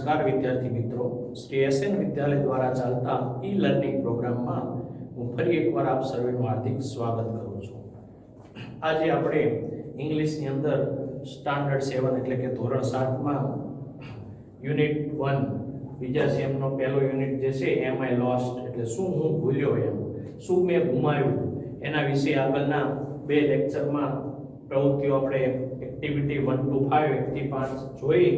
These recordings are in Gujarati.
નમસ્કાર વિદ્યાર્થી મિત્રો, શ્રી એસએન વિદ્યાલય દ્વારા ચાલતા ઈ લર્નિંગ પ્રોગ્રામમાં હું ફરી એકવાર આપ સર્વેનું હાર્દિક સ્વાગત કરું છું. આજે આપણે ઇંગ્લિશની અંદર સ્ટાન્ડર્ડ 7 એટલે કે ધોરણ 7 માં યુનિટ 1 બીજા સેમનો પહેલો યુનિટ જે છે એમ આઈ લોસ્ટ એટલે શું હું ભૂલ્યો, એમ શું મેં ગુમાવ્યું, એના વિશે આગળના બે લેક્ચરમાં પ્રવૃત્તિઓ આપણે એક્ટિવિટી 1 to 5 1 થી 5 જોઈ.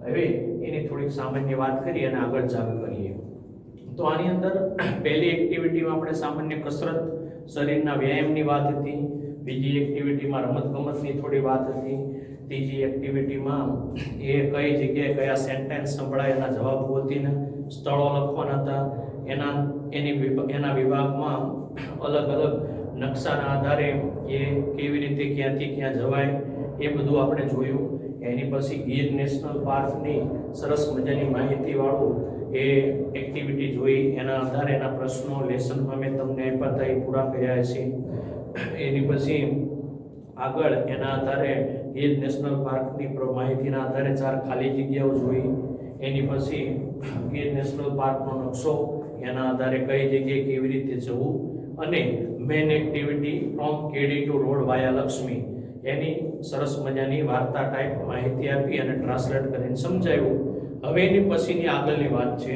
હવે એની થોડીક સામાન્ય વાત કરીએ અને આગળ ચાલુ કરીએ. તો આની અંદર પહેલી એક્ટિવિટીમાં આપણે સામાન્ય કસરત, શરીરના વ્યાયામની વાત હતી. બીજી એક્ટિવિટીમાં રમતગમતની થોડી વાત હતી. ત્રીજી એક્ટિવિટીમાં એ કઈ જગ્યાએ કયા સેન્ટેન્સ સંભળાય એના જવાબ ગોતીને સ્થળો લખવાના હતા. એના વિભાગમાં અલગ અલગ નકશાના આધારે એ કેવી રીતે ક્યાંથી ક્યાં જવાય એ બધું આપણે જોયું. એની પછી ગીર નેશનલ પાર્કની સરસ મજાની માહિતી વાળું એ એક્ટિવિટી જોઈ. એના આધારે એના પ્રશ્નો લેસનમાં મેં તમને આપ્યા હતા એ પૂરા કર્યા છે. એની પછી આગળ એના આધારે ગીર નેશનલ પાર્કની માહિતીના આધારે 4 ખાલી જગ્યાઓ જોઈ. એની પછી ગીર નેશનલ પાર્કનો નકશો, એના આધારે કઈ જગ્યાએ કેવી રીતે જવું, અને main activity from kedi to road via Lakshmi એની સરસ મજાની વાર્તા ટાઈપ માહિતી આપી અને ટ્રાન્સલેટ કરીને સમજાવ્યું. હવે એની પછીની આગળની વાત છે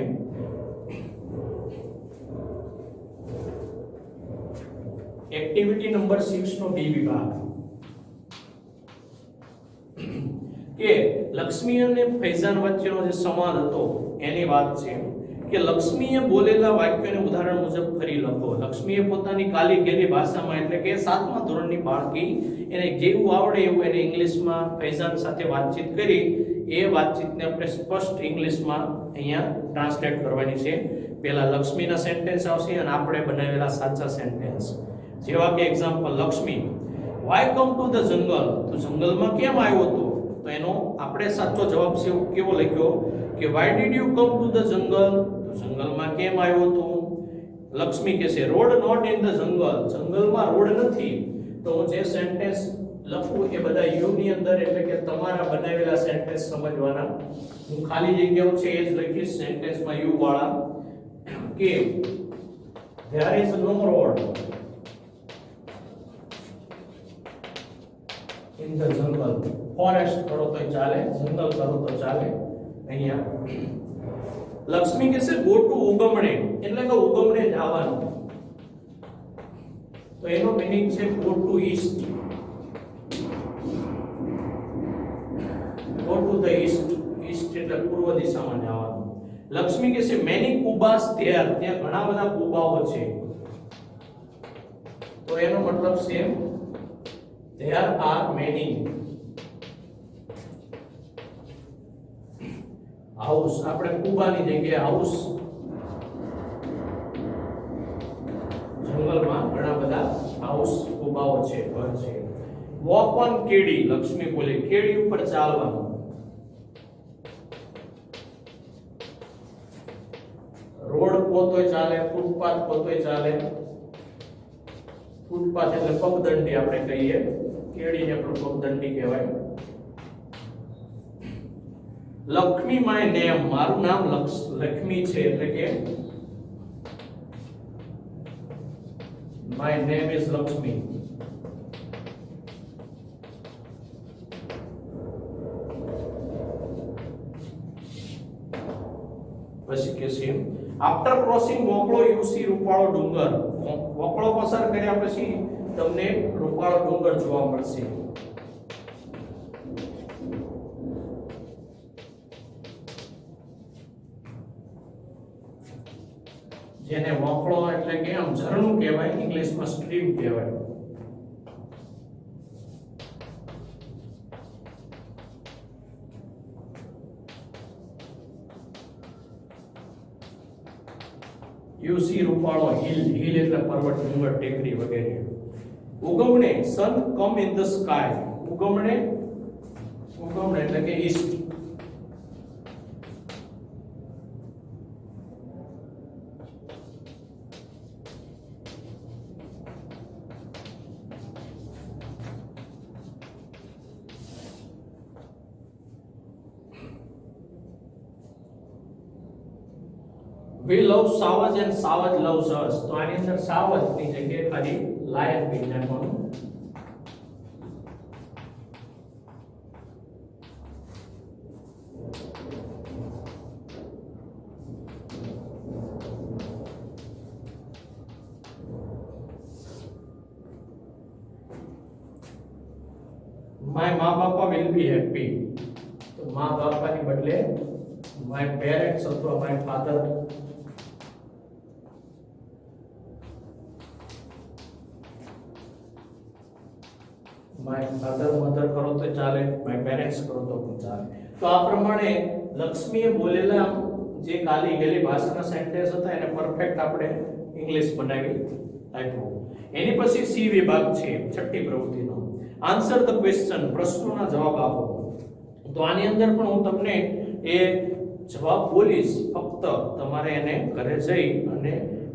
એક્ટિવિટી નંબર 6 નો બી વિભાગ, કે લક્ષ્મી અને ફૈઝાન વચ્ચેનો જે સંવાદ હતો એની વાત છે કે લક્ષ્મીએ બોલેલા વાક્યોને ઉદાહરણ મુજબ ફરી લખો. લક્ષ્મીએ પોતાની કાલી ઘેરી ભાષામાં એટલે કે 7મા ધોરણની બાળકી એને જેવું આવડે એવું એને ઇંગ્લિશમાં ફૈઝાન સાથે વાતચીત કરી. એ વાતચીતને આપણે સ્પષ્ટ ઇંગ્લિશમાં અહીંયા ટ્રાન્સલેટ કરવાની છે. પહેલા લક્ષ્મીના સેન્ટેન્સ આવશે અને આપણે બનાવેલા સાચા સેન્ટેન્સ. જેવા કે example, Lakshmi why come to the jungle, તો જંગલમાં કેમ આવ્યો હતો? તો એનો આપણે સાચો જવાબ છે કેવો લખ્યો કે why did you come to the jungle, તો જંગલમાં કેમ આવ્યો હતો? લક્ષ્મી કહે છે રોડ નોટ ઇન ધ જંગલ, જંગલમાં રોડ નથી. તો હું જે સેન્ટેન્સ લખું એ બધા યુ ની અંદર એટલે કે તમારા બનાવેલા સેન્ટેન્સ સમજવાના. હું ખાલી જગ્યાઓ છે એ જ લખીશ સેન્ટેન્સમાં યુ વાળા, કે there is no road in the jungle. Forest કરો તો ચાલે, જંગલ કરો તો ચાલે. અહીંયા લક્ષ્મી કહે છે ગો ટુ ઉગમણે એટલે કે ઉગમણે જવાનું, તો એનો મીનિંગ છે go to East, go to the East. East એટલે પૂર્વ દિશામાં જવાનું. લક્ષ્મી કહે છે મેની કુબાસ ધેર, ત્યાં ઘણા બધા કુબાઓ છે, તો એનો મતલબ છે there are many હાઉસ. આપણે કુબાની જગ્યાએ હાઉસ, જંગલમાં ઘણા બધા હાઉસ કુબાઓ છે, ઘર છે. વોક ઓન કેડી, લક્ષ્મી બોલે કેડી ઉપર ચાલવાનું. રોડ કોતોય ચાલે, ફૂટપાથ કોતોય ચાલે. ફૂટપાથ એટલે પગદંડી આપણે કહીએ, કેડીને પણ પગદંડી કહેવાય. લક્ષ્મી માય નેમ, મારું નામ લક્ષ્મી છે એટલે કે માય નેમ ઇઝ લક્ષ્મી. પછી કે છે આફ્ટર ક્રોસિંગ મોકળો યુસી રૂપાળો ડુંગર, મોકળો પસાર કર્યા પછી તમને રૂપાળો ડુંગર જોવા મળશે. જેને મોકળો એટલે કે આમ ઝરણું કહેવાય, ઇંગ્લિશમાં સ્ટ્રીમ કહેવાય. યુસી રૂપાળો હિલ, હિલ એટલે પર્વત, ડુંગર, ટેકરી વગેરે. ઉગમણે sun come in the sky, ઉગમણે એટલે કે east. We love savaj and savaj loves us. તો આની અંદર સાવજ ની જગ્યાએ ખાલી લાયન કહી નાખવાનું. માય મા બાપા વિલ બી હેપી. તો મા બાપાની બદલે માય પેરેન્ટ્સ અથવા my father. My father mother કરો તો ચાલે, માય પેરેન્ટ્સ કરો તો પણ ચાલે. તો આ પ્રમાણે લક્ષ્મીએ બોલેલા જે કાલી ગયેલી ભાષાના સેન્ટેન્સ હતા એને પરફેક્ટ આપણે ઇંગ્લિશ બનાવી આપ્યું. એની પછી સી વિભાગ છે છઠ્ઠી પ્રવૃત્તિનો. આન્સર ધ ક્વેશ્ચન, પ્રશ્નોના જવાબ આપો. તો આની અંદર પણ હું તમને એ જવાબ બોલીશ, ફક્ત તમારે એને ઘરે જઈ અને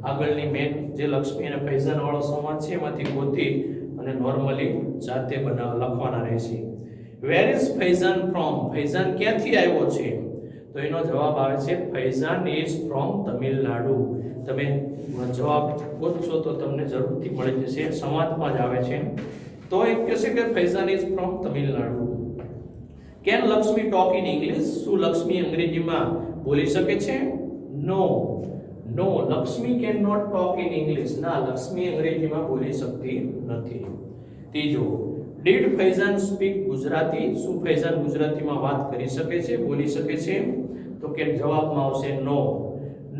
આગળની મેન જે લક્ષ્મી અને ફૈઝાન વાળો સંવાદ છે એમાંથી ગોતી અને નોર્મલી જાતે લખવાના રહેશે. Where is Faizan from? Faizan ક્યાંથી આવ્યો છે? તો એનો જવાબ આવે છે ફૈઝાન ઇઝ ફ્રોમ તમિલનાડુ. તમે જવાબ પૂછશો તો તમને જરૂરથી મળી જશે, સંવાદમાં જ આવે છે. તો એક કહેશે કે Faizan is from Tamil Nadu. Can Lakshmi talk in English? શું લક્ષ્મી અંગ્રેજીમાં બોલી શકે છે? No, no, Lakshmi can not talk in English. ના, લક્ષ્મી અંગ્રેજીમાં બોલી શકતી નથી. ત્રીજો, ડીડ ફૈઝાન સ્પીક ગુજરાતી? શું ફૈઝાન ગુજરાતીમાં વાત કરી શકે છે, બોલી શકે છે? તો કે જવાબમાં આવશે no,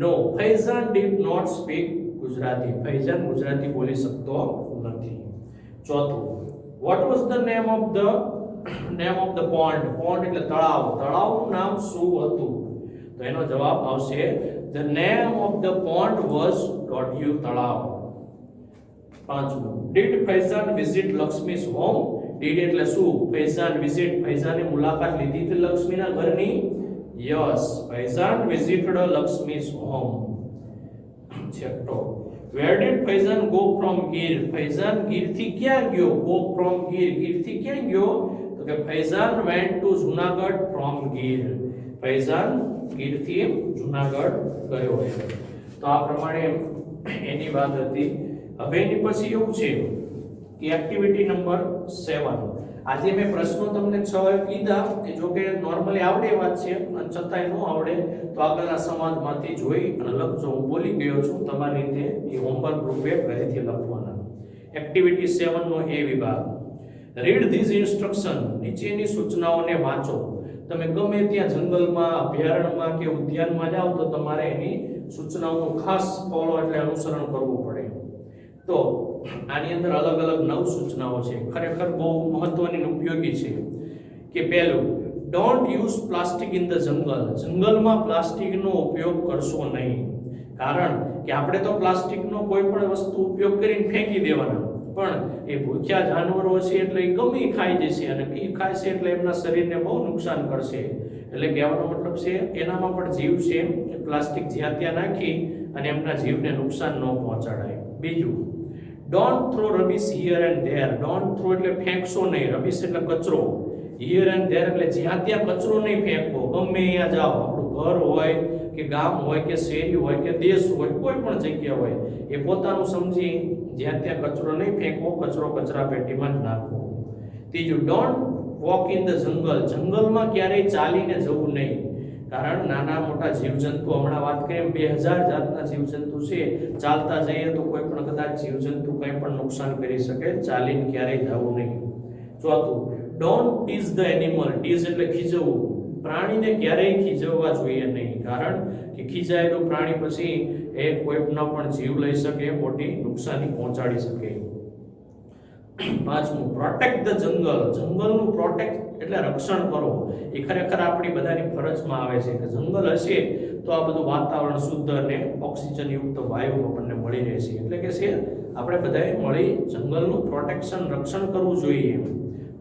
no, Faizan did not speak Gujarati. Faizan Gujarati બોલી શકતો નથી. ચોથું, what was the name of the pond? Pond એટલે તળાવ. તળાવનું નામ શું હતું? તો એનો જવાબ આવશે the name of the pond was Dodhiyu Talav. પાંચમું, did Faizan visit Lakshmi's home? Did એટલે શું? ફૈઝાન વિઝિટ, ફૈઝાને મુલાકાત લીધી હતી લક્ષ્મીના ઘરની? Yes, Faizan visited Lakshmi's home. છઠ્ઠો, where did Faizan go from Gir? Faizan ગીરથી ક્યાં ગયો? ગો ફ્રોમ ગીર, ગીરથી ક્યાં ગયો? તો કે Faizan went to Junagadh from Gir. Faizan ગીરથી જુનાગઢ ગયો છે. તો આ પ્રમાણે એની વાત હતી. હવે એની પછી એવું છે કે એક્ટિવિટી નંબર 7. આજે મેં પ્રશ્નો તમને 6 કીધા, કે જો કે નોર્મલી આવડે વાત છે અને છતાંય ન આવડે તો આગળના સંવાદમાંથી જોઈ અને લખજો. હું બોલી ગયો છું, તમારી રીતે એ હોમવર્ક રૂપે ઘરેથી લખવાના. એક્ટિવિટી 7 નો એ વિભાગ. Read these instruction. નીચેની સૂચનાઓને વાંચો. તમે ગમે ત્યાં જંગલમાં, અભયારણ્યમાં કે ઉદ્યાનમાં જાઓ તો તમારે એની સૂચનાઓનું ખાસ ફોલો એટલે અનુસરણ કરવું પડે. તો આની અંદર અલગ અલગ 9 સૂચનાઓ છે, ખરેખર બહુ મહત્વની અને ઉપયોગી છે. કે પહેલું, don't use plastic in the જંગલ. જંગલમાં પ્લાસ્ટિકનો ઉપયોગ કરશો નહીં. કારણ કે આપણે તો પ્લાસ્ટિકનો કોઈ પણ વસ્તુ ઉપયોગ કરીને ફેંકી દેવાના, પણ એ ભૂખ્યા જાનવરો છે એટલે એ ગમે ખાઈ જશે અને એ ખાય છે એટલે એમના શરીરને બહુ નુકસાન કરશે. એટલે કહેવાનો મતલબ છે એનામાં પણ જીવ છે, પ્લાસ્ટિક જ્યાં ત્યાં નાખી અને એમના જીવને નુકસાન ન પહોંચાડાય. બીજું, don't throw rubbish here and there. Don't throw એટલે ફેંકશો નહીં, રબીશ એટલે કચરો, હિયર એન્ડ ધેર એટલે જ્યાં ત્યાં કચરો નહીં ફેંકવો. ગમે અહીંયા જાઓ, આપણું ઘર હોય કે ગામ હોય કે શેરી હોય કે દેશ હોય, કોઈ પણ જગ્યા હોય, એ પોતાનું સમજી જ્યાં ત્યાં કચરો નહીં ફેંકવો, કચરો કચરા પેટીમાં જ નાખવો. ત્રીજું, ડોન્ટ વોક ઇન ધ જંગલ. જંગલમાં ક્યારેય ચાલીને જવું નહીં. કારણ નાના મોટા જીવજંતુ, હમણાં વાત કરીએ 2000 જાતના જીવજંતુ છે, ચાલતા જઈએ તો કોઈ પણ કદાચ જીવજંતુ કંઈ પણ નુકસાન કરી શકે, ચાલીને ક્યારેય જવું નહીં. ચોથું, don't tease the animal. Tease એટલે ખીજવવું. પ્રાણીને ક્યારેય ખીજવવા જોઈએ નહીં, કારણ કે ખીજાયેલું પ્રાણી પછી એ કોઈનો પણ જીવ લઈ શકે, મોટી નુકસાની પહોંચાડી શકે. પાંચમું, પ્રોટેક્ટ ધ જંગલ. જંગલનું પ્રોટેક્ટ એટલે રક્ષણ કરો. એ ખરેખર આપણી બધાની ફરજમાં આવે છે કે જંગલ હશે તો આ બધું વાતાવરણ શુદ્ધ અને ઓક્સિજન યુક્ત વાયુ આપણને મળી રહેશે. એટલે કે છે આપણે બધાએ મળી જંગલનું પ્રોટેક્શન, રક્ષણ કરવું જોઈએ.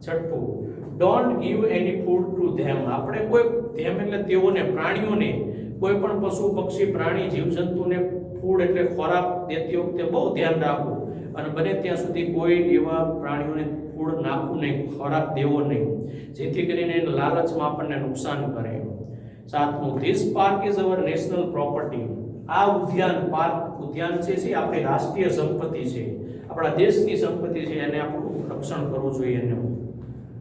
છઠ્ઠું, don't give any food to them. આપણે કોઈ ધેમ એટલે તેઓને, પ્રાણીઓને, કોઈ પણ પશુ પક્ષી પ્રાણી જીવજંતુને ફૂડ એટલે ખોરાક દેતી વખતે બહુ ધ્યાન રાખવું અને બને ત્યાં સુધી કોઈ એવા પ્રાણીઓને ફૂડ નાખવું નહીં, ખોરાક દેવો નહીં, જેથી કરીને લાલચમાં આપણને નુકસાન કરે. સાતમું, this park is our national property. આ ઉદ્યાન પાર્ક ઉદ્યાન છે આપણી રાષ્ટ્રીય સંપત્તિ છે, આપણા દેશની સંપત્તિ છે, એને આપણું રક્ષણ કરવું જોઈએ. એનું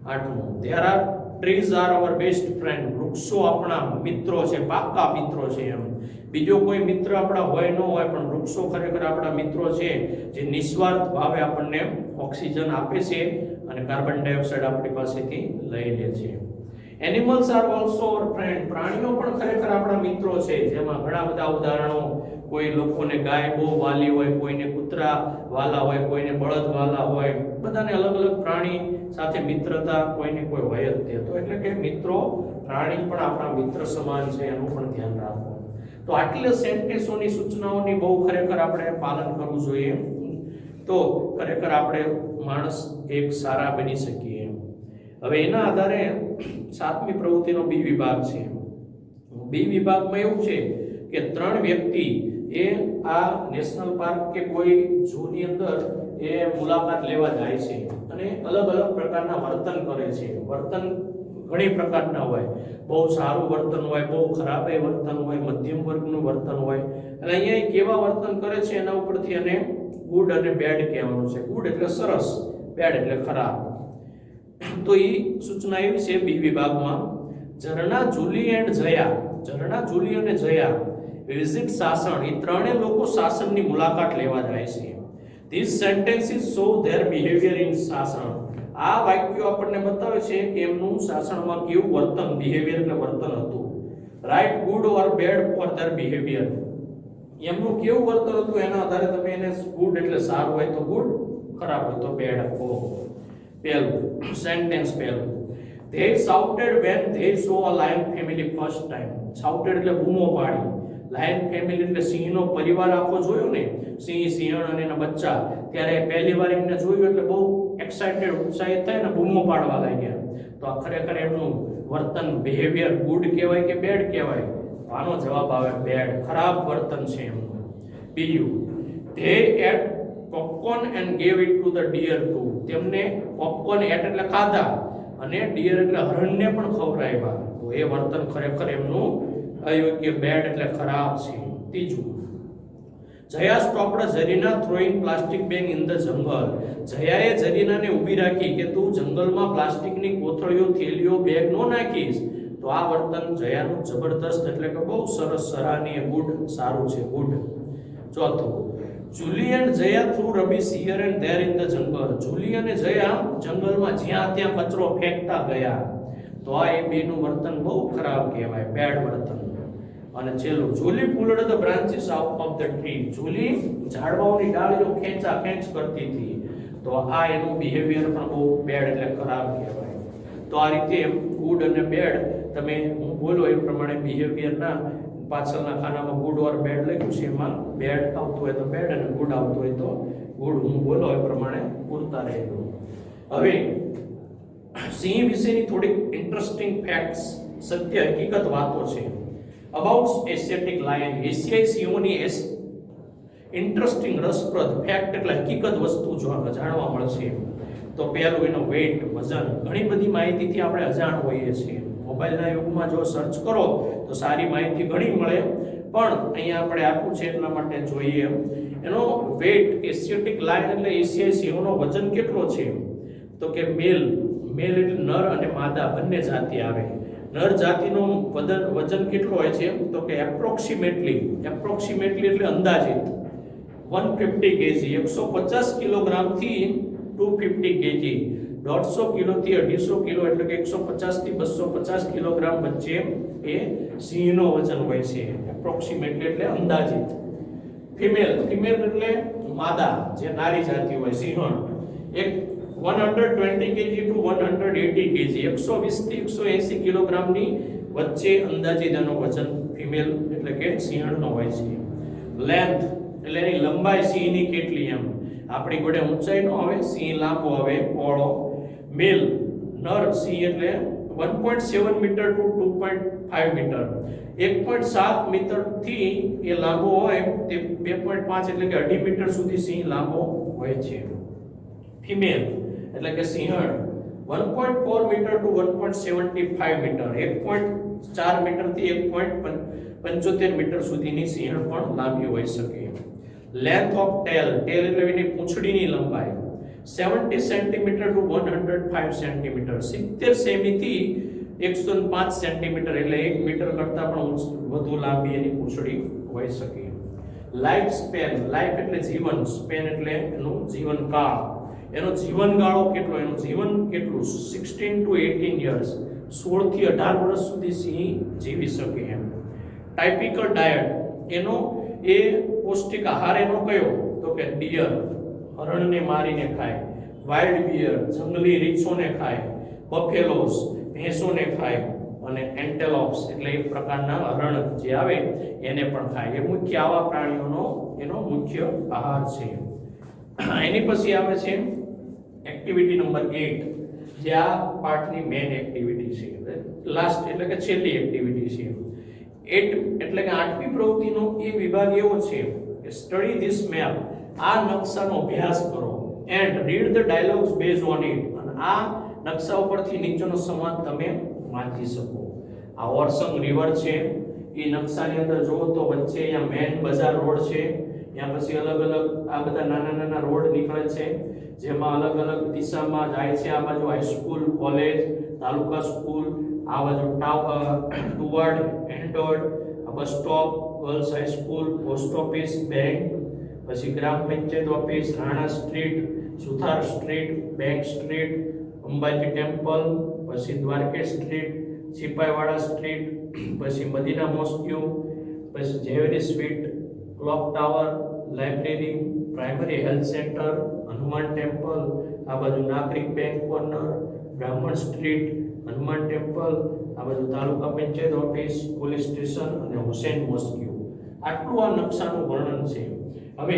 8મું, there are trees are our best friend. વૃક્ષો આપણા મિત્રો છે, પાક્કા મિત્રો છે. એમ બીજો કોઈ મિત્ર આપણા હોય ન હોય, પણ વૃક્ષો ખરેખર આપણા મિત્રો છે, જે નિસ્વાર્થ ભાવે આપણને ઓક્સિજન આપે છે અને કાર્બન ડાયોક્સાઇડ આપણી પાસેથી લઈ લે છે. Animals are also our friend. પ્રાણીઓ પણ ખરેખર આપણા મિત્રો છે, જેમાં ઘણા બધા ઉદાહરણો, કોઈ લોકોને ગાય બહુ વાલી હોય, કોઈને કૂતરા વાલા હોય, કોઈને બળદ વાલા હોય, બધાને અલગ અલગ પ્રાણી સાથે મિત્રતા કોઈને કોઈ હોય જ તે. તો એટલે કે મિત્રો, પ્રાણી પણ આપણા મિત્ર સમાન છે, એનું પણ ધ્યાન રાખો. તો આટલી સેન્ટેન્સોની સૂચનાઓની બહુ ખરેખર આપણે પાલન કરવું જોઈએ, તો ખરેખર આપણે માણસ એક સારા બની શકીએ. હવે એના આધારે 7મી પ્રવૃત્તિનો બી વિભાગ છે. બી વિભાગમાં એવું છે કે 3 વ્યક્તિ એ આ નેશનલ પાર્ક કે કોઈ ઝૂની અંદર એ મુલાકાત લેવા જાય છે અને અલગ અલગ પ્રકારના વર્તન કરે છે. વર્તન ઘણી પ્રકારના હોય, બહુ સારું વર્તન હોય, બહુ ખરાબ વર્તન હોય, મધ્યમ વર્ગનું વર્તન હોય. અને અહીંયા કેવા વર્તન કરે છે એના ઉપરથી એને ગુડ અને બેડ કહેવાનું છે. ગુડ એટલે સરસ, બેડ એટલે ખરાબ. તો એ સૂચના એવી છે બી વિભાગમાં. Zarna, Julie and Jaya. Zarna, Julie અને જયા વિઝિટ સાસણ. એ ત્રણેય લોકો સાસણની મુલાકાત લેવા જાય છે. This sentences show there behaviour in Sasan. આ વાક્યો આપણને બતાવે છે કે એમનું સાસણમાં કેવું વર્તન, બિહેવિયર એટલે વર્તન હતું. Right good or bad for their behaviour. એમનું કેવું વર્તન હતું એના આધારે તમે એને ગુડ એટલે સારું હોય તો ગુડ, ખરાબ હોય તો બેડ કહો. પહેલું સેન્ટેન્સ પહેલું, they shouted when they saw a lion family first time. shouted એટલે બૂમો પાડી. લાયન ફેમિલી એટલે સિંહનો પરિવાર આખો જોયો ને, સિંહ, સિંહણ અને એના બચ્ચા, ત્યારે પહેલી વાર એમને જોયું એટલે બહુ એક્સાઇટેડ, ઉત્સાહિત થાય ને બૂમો પાડવા લાગ્યા. તો આ ખરેખર એમનું વર્તન, બિહેવિયર ગુડ કહેવાય કે બેડ કહેવાય? આનો જવાબ આવે બેડ, ખરાબ વર્તન છે એમનું. બીજું, they ate popcorn and gave it to the deer too. તેમને પોપકોર્ન એટ એટલે ખાધા અને ડિયર એટલે હરણને પણ ખવડાવ્યા. તો એ વર્તન ખરેખર એમનું અયોગ્ય, બેડ એટલે ખરાબ છે. ત્રીજું, Jaya stopped Zarina throwing plastic bag in the jungle. જયાએ ઝરીનાને ઊભી રાખી કે તું જંગલમાં પ્લાસ્ટિકની કોથળીઓ, થેલીઓ, બેગ નો નાખીશ. તો આ વર્તન જયાનું જબરદસ્ત એટલે કે બહુ સરસ, સરાહનીય, ગુડ, સારું છે, ગુડ. ચોથું, Julie and Jaya through rubbish here and there in the જંગલ. જુલી અને જયા જંગલમાં જ્યાં ત્યાં કચરો ફેંકતા ગયા. તો આ એ બેનું વર્તન બહુ ખરાબ કહેવાય, બેડ વર્તન. અને છેલ્લું, Julie pulled the branches out of the tree. Julie ઝાડવાઓની ડાળીઓ ખેંચા ખેંચ કરતી હતી. તો આ એનું બિહેવિયર પણ બહુ બેડ એટલે ખરાબ કહેવાય. તો આ રીતે ગુડ અને બેડ તમે હું બોલો એ પ્રમાણે બિહેવિયરના પાછળના ખાનામાં ગુડ ઓર બેડ લખ્યું છે, એમાં બેડ આવતું હોય તો બેડ અને ગુડ આવતું હોય તો ગુડ. હું બોલો એ પ્રમાણે પૂરતા રહેજો. હવે સિંહ વિશેની થોડીક ઇન્ટરેસ્ટિંગ ફેક્ટ્સ, સત્ય હકીકત વાતો છે. About Asiatic lion. એશિયાઈ સિંહોની ઇન્ટરેસ્ટિંગ, રસપ્રદ ફેક્ટ એટલે હકીકત વસ્તુ જાણવા મળશે. તો પહેલું એનો વેઇટ, વજન. ઘણી બધી માહિતીથી આપણે અજાણ હોઈએ છીએ. મોબાઈલના યુગમાં જો સર્ચ કરો તો સારી માહિતી ઘણી મળે, પણ અહીંયા આપણે આપ્યું છે એટલા માટે જોઈએ. એનો વેઇટ, એશિયાટિક લાયન એટલે એશિયાઈ સિંહોનો વજન કેટલો છે? તો કે મેલ એટલે નર અને માદા બંને જાતિ આવે. નર જાતિનો વજન કેટલો હોય છે? તો કે એપ્રોક્સિમેટલી એટલે અંદાજિત 150 kg, 150 કિલોગ્રામ થી 250 kg. 150 કિલો થી 250 કિલો એટલે કે 150 થી 250 કિલોગ્રામ વચ્ચે એ સિંહનો વજન હોય છે. એપ્રોક્સિમેટલી એટલે અંદાજિત. ફિમેલ એટલે માદા, જે નારી જાતિ હોય, સિંહણ, એક 120 kg to 180 kg, 120 થી 180 કિલોગ્રામની વચ્ચે અંદાજિત એનો વજન ફિમેલ એટલે કે સિંહણનો હોય છે. લેન્થ એટલે એની લંબાઈ સિંહની કેટલી, એમ આપણી જોડે ઊંચાઈ નો આવે, સિંહ લાંબો આવે, પહોળો. મેલ નર સિંહ એટલે 1.7 મીટર ટુ 2.5 મીટર, 1.7 મીટર થી એ લાંબો હોય, તે 2.5 એટલે કે 2.5 મીટર સુધી સિંહ લાંબો હોય છે. ફિમેલ એટલે કે સિંહણ 1.4 મીટર ટુ 1.75 મીટર, 1.4 મીટર થી 75 મીટર સુધીની સિંહણ પણ લાંબી હોઈ શકે. લેન્થ ઓફ ટેલ, ટેલ એટલે એની પૂંછડીની લંબાઈ 70 સેન્ટીમીટર ટુ 105 સેન્ટીમીટર, 70 સેમી થી 105 સેન્ટીમીટર એટલે 1 મીટર કરતા પણ વધુ લાંબી એની પૂંછડી હોઈ શકે. લાઈફ સ્પેન, લાઈફ એટલે જીવન, સ્પેન એટલે એનું જીવનકાળ, એનો જીવનગાળો કેટલો, એનું જીવન કેટલું 16 to 18 યર્સ, 16 થી 18 વર્ષ સુધી સિંહ જીવી શકે એમ. ટાઇપિકલ ડાયટ, એનો એ પૌષ્ટિક આહાર એનો કયો, તો કે ડિયર, હરણને મારીને ખાય, વાઇલ્ડ બિયર, જંગલી રીંછોને ખાય, બફેલોસ, ભેંસોને ખાય, અને એન્ટેલોપ્સ એટલે એક પ્રકારના હરણ જે આવે એને પણ ખાય. એ મુખ્ય આવા પ્રાણીઓનો એનો મુખ્ય આહાર છે. એની પછી આવે છે એક્ટિવિટી નંબર 8, જે આ પાર્ટની મેઇન એક્ટિવિટી છે, લાસ્ટ એટલે કે છેલ્લી એક્ટિવિટી છે. 8 એટલે કે 8મી પ્રવૃત્તિનો એ વિભાગ એવો છે કે સ્ટડી ધીસ મેપ, આ નકશાનો અભ્યાસ કરો, and read the dialogues based on it, અને આ નકશા ઉપરથી નીચેનો સંવાદ તમે વાંચી શકો. આ ઓરસંગ રિવર છે, એ નકશાની અંદર જોવો તો વચ્ચે અહીંયા મેન બજાર રોડ છે, ત્યાં પછી અલગ અલગ આ બધા નાના નાના રોડ નીકળે છે, જેમાં અલગ અલગ દિશામાં જાય છે. આ બાજુ હાઈસ્કૂલ, કોલેજ, તાલુકા સ્કૂલ, આ બાજુ ટુવર્ડ, એન્ડોર્ડ, આ bus stop, girls high school, post office, bank, પછી gram panchayat office, Rana street, Suthar street, bank street, Ambaji temple, પછી દ્વારકેશ સ્ટ્રીટ, સિપાઈવાડા સ્ટ્રીટ, પછી મદીના મોસ્ક્યુ, પછી Zaveri sweet, clock tower, library, primary health centre, Hanuman temple, આ બાજુ Nagrik bank corner, Brahman street, Hanuman temple, આ બાજુ taluka panchayat office, police station અને હુસેન મોસ્ક્યુ. આટલું આ નકશાનું વર્ણન છે. હવે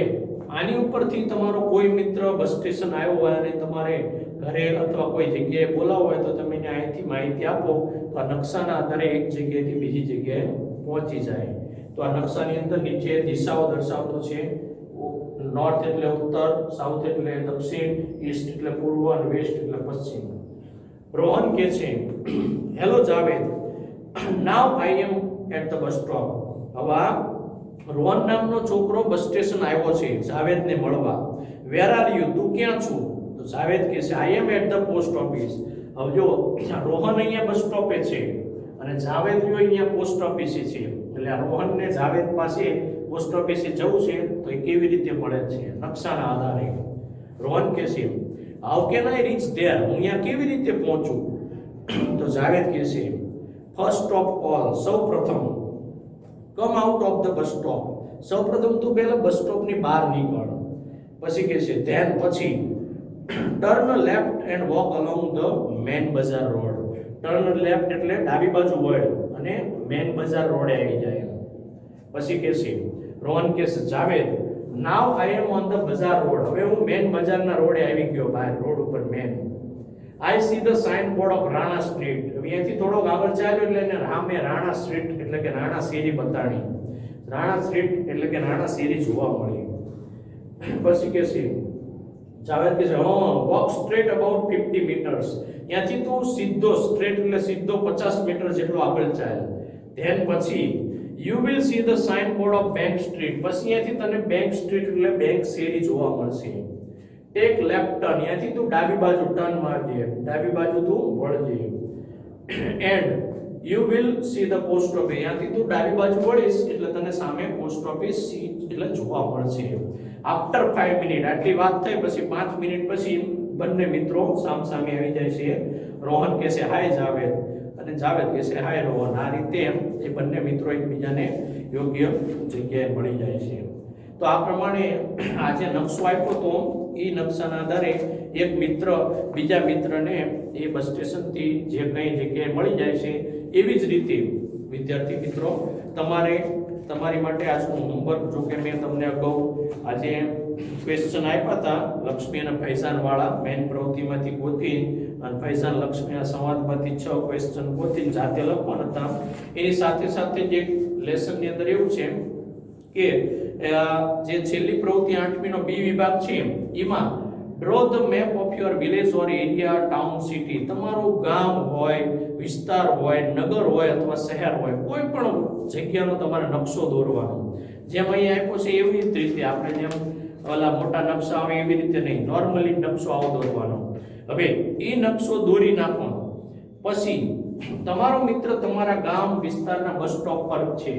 આની ઉપરથી તમારો કોઈ મિત્ર બસ સ્ટેશન આવ્યો હોય અને તમારે ઘરે અથવા કોઈ જગ્યાએ બોલાવો હોય તો તમે એને અહીંથી માહિતી આપો તો આ નકશાના આધારે એક જગ્યાએથી બીજી જગ્યાએ પહોંચી જાય. તો આ નકશાની અંદર નીચે દિશાઓ દર્શાવતો છે. નોર્થ એટલે ઉત્તર, સાઉથ એટલે દક્ષિણ, ઈસ્ટ એટલે પૂર્વ અને વેસ્ટ એટલે પશ્ચિમ. રોહન કે છે, hello Javed, now I am at the bus stop. હવે રોહન નામનો છોકરો બસ સ્ટેશન આવ્યો છે જાવેદને મળવા. વેર આર યુ, તું ક્યાં છું? તો જાવેદ કહે છે આઈ am at the post office. હવે જો રોહન અહીંયા બસ સ્ટોપે છે અને જાવેદ જો અહીંયા પોસ્ટ ઓફિસે છે, એટલે રોહનને જાવેદ પાસે પોસ્ટ ઓફિસે જવું છે તો એ કેવી રીતે મળે છે નકશાના આધારે. રોહન કહે છે how can I reach there, હું અહીંયા કેવી રીતે પહોંચું? તો જાવેદ કહે છે ફર્સ્ટ ઓફ ઓલ, સૌપ્રથમ come out of the bus stop, સૌપ્રથમ તું પહેલા બસ સ્ટોપની બહાર નીકળ. પછી કહે છે ધેન પછી turn left and walk along the main bazaar road. Turn left એટલે ડાબી બાજુ વળ અને મેન બજાર રોડે આવી જાય. પછી કહે છે રોહન કહે છે Javed now I M on the બજાર રોડ, હવે હું મેન બજારના રોડે આવી ગયો, બહાર રોડ ઉપર main. I see the sign board of Rana street. અહીંયાથી થોડોક આગળ ચાલ્યો એટલે એને રામે રાણા સ્ટ્રીટ એટલે કે રાણા શેરી બતાડી. રાણા સ્ટ્રીટ એટલે કે રાણા શેરી જોવા મળી. પછી કે છે જાવેદ કે છે વોક સ્ટ્રેટ અબાઉટ 50 મીટર્સ, ત્યાંથી તું સીધો સ્ટ્રેટ એટલે સીધો 50 મીટર જેટલો આગળ ચાલ. ધેન પછી you will see the sign board of bank street, પછી અહીંયાથી તને બેંક સ્ટ્રીટ એટલે બેંક શેરી જોવા મળશે. ટેક લેફ્ટ ટર્ન, અહીંયાથી તું ડાબી બાજુ ટર્ન મારજે, ડાબી બાજુ તું વળજે. And you will see the post office, અહીંયાથી તું ડાબી બાજુ વળીશ એટલે તને સામે પોસ્ટ ઓફિસ એટલે જોવા મળશે. આફ્ટર 5 મિનિટ, આટલી વાત થઈ પછી 5 મિનિટ પછી બંને મિત્રો સામસામે આવી જાય છે. રોહન કહે છે હાય જાવેદ અને જાવેદ કહે છે હાય રોહન. આ રીતે એ બંને મિત્રો એકબીજાને યોગ્ય જગ્યાએ મળી જાય છે. તો આ પ્રમાણે આ જે નકશો આપ્યો તો એ નકશાના આધારે એક મિત્ર બીજા મિત્રને એ બસ સ્ટેશનથી જે કઈ જગ્યાએ મળી જાય છે. એવી જ રીતે વિદ્યાર્થી મિત્રો તમારે તમારી માટે આજનું હોમવર્ક, જો કે મેં તમને અગાઉ આજે ક્વેશ્ચન આપ્યા હતા લક્ષ્મી અને ફૈઝાન વાળા મેઇન પ્રવૃત્તિમાંથી ગોતી અને ફૈઝાન લક્ષ્મીના સંવાદમાંથી 6 ક્વેશ્ચન ગોતી જાતે લખવાના હતા. એની સાથે સાથે જે લેસનની અંદર એવું છે કે જે છેલ્લી પ્રવૃત્તિ 8મીનો બી વિભાગ છે એમાં draw the map of your village or area, town, city. તમારું ગામ હોય, વિસ્તાર હોય, નગર હોય અથવા શહેર હોય, કોઈ પણ જગ્યાનો તમારે નકશો દોરવાનો. જેમ અહીંયા આપ્યો છે એવી જ રીતે, આપણે જેમ ઓલા મોટા નકશા આવે એવી રીતે નહીં, નોર્મલી નકશો આવો દોરવાનો. હવે એ નકશો દોરી નાખવાનો. પછી તમારો મિત્ર તમારા ગામ વિસ્તારના બસ સ્ટોપ પર છે,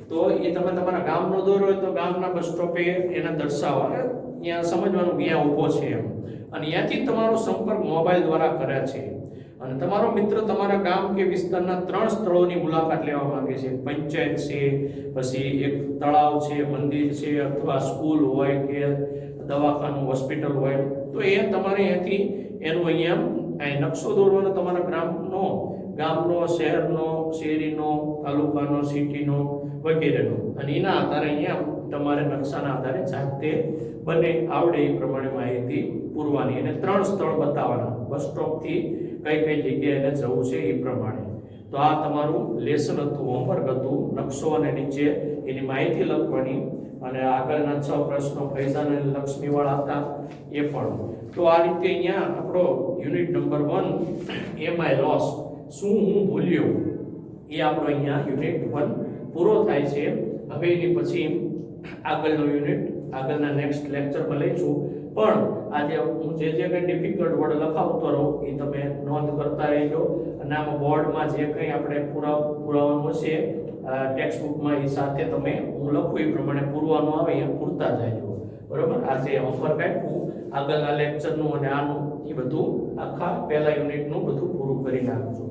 તો એ તમે તમારા ગામનો દોરો હોય તો ગામના બસ સ્ટોપે એને દર્શાવવા, ત્યાં સમજવાનું કે અહીંયા ઊભો છે એમ. અને ત્યાંથી તમારો સંપર્ક મોબાઈલ દ્વારા કરે છે. અને તમારો મિત્ર તમારા ગામ કે વિસ્તારના 3 સ્થળોની મુલાકાત લેવા માંગે છે. પંચાયત છે, પછી એક તળાવ છે, મંદિર છે, અથવા સ્કૂલ હોય કે દવાખાનું, હોસ્પિટલ હોય. તો એ તમારે અહીંયાથી એનું અહીંયા નકશો દોરવાનો, તમારા ગામનો, શહેરનો, શેરીનો, તાલુકાનો, સિટીનો વગેરેનો. અને એના આધારે અહીંયા તમારે નકશાના આધારે જાતે બને આવડે એ પ્રમાણે માહિતી પૂરવાની. એને 3 સ્થળ બતાવવાના, બસ સ્ટોપથી કઈ જગ્યાએ એને જવું છે એ પ્રમાણે. તો આ તમારું લેસન હતું, હોમવર્ક હતું. નકશો અને નીચે એની માહિતી લખવાની. અને આગળના 6 પ્રશ્નો ફૈઝાન અને લક્ષ્મીવાળા હતા એ પણ. તો આ રીતે અહીંયા આપણો યુનિટ નંબર 1 એમ આઈ લોસ, શું હું ભૂલ્યો, એ આપણો અહીંયા યુનિટ 1 પૂરો થાય છે. હવે એની પછી આગળનો યુનિટ આગળના નેક્સ્ટ લેક્ચરમાં લઈશું. પણ આજે હું જે કંઈ ડિફિકલ્ટ વર્ડ લખાવતો રહું એ તમે નોંધ કરતા રહેજો. અને આમાં બોર્ડમાં જે કંઈ આપણે પુરાવાનું હશે ટેક્સ્ટ બુકમાં, એ સાથે તમે હું લખું એ પ્રમાણે પૂરવાનું આવે એ પૂરતા જાયજો. બરોબર? આજે હોમવર્ક આપ્યું આગળના લેક્ચરનું અને આનું, એ બધું આખા પહેલા યુનિટનું બધું પૂરું કરી નાખજો.